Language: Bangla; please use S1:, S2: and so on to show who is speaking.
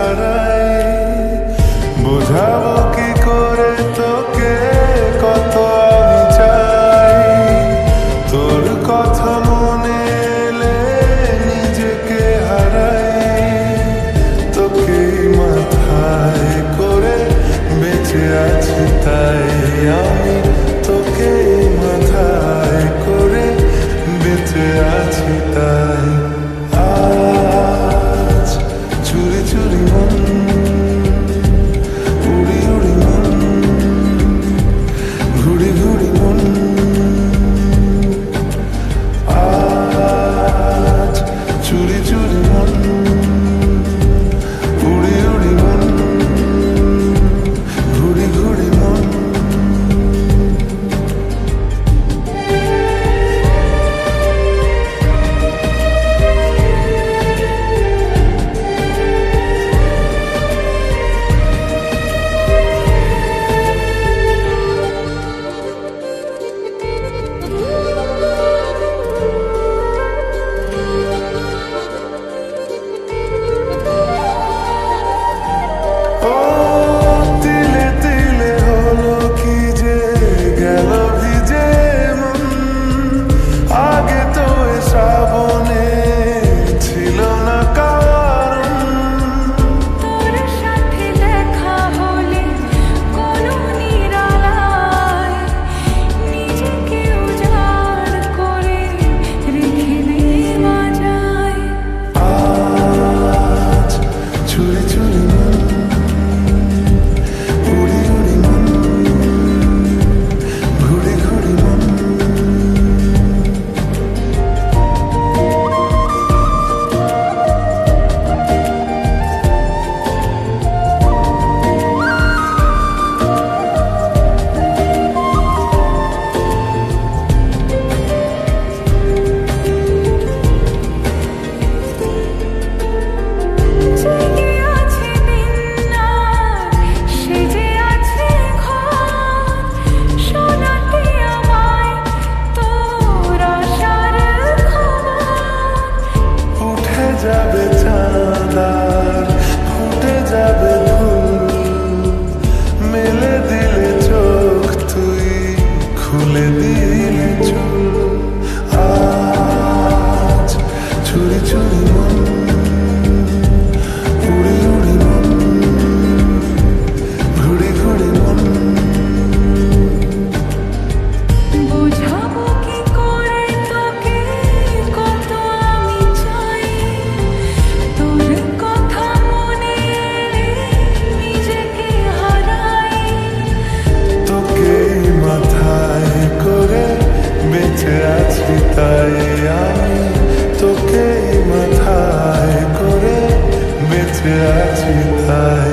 S1: হারাই। বোঝাবো কি করে তোকে কত আমি চাই, তোর কথা মনে এলে নিজেকে হারাই। তোকে মাথায় করে বেঁচে আছি তাই আমি, তোকে মাথায় করে বেঁচে আছি তাই। আজ চুরি চুরি মন, উড়ি উড়ি মন, ঘুড়ি ঘুড়ি মন। আজ চুরি চুরি মন, উড়ি উড়ি মন, ঘুড়ি ঘুড়ি মন। যাবে চাঁদার ফুটে যাবে ফুল, মেলে দিলে চোখ তুই খুলে দিলে চুল। আজ চুরি চুরি মন, উড়ি উড়ি মন, ঘুড়ি ঘুড়ি মন।
S2: বোঝাবো কি করে তোকে কত আমি চাই, তোর কথা মনে এলে নিজেকে হারাই।
S1: তোকে মাথায় করে বেঁচে আছি তাই আমি, তোকে মাথায় করে বেঁচে আছি তাই।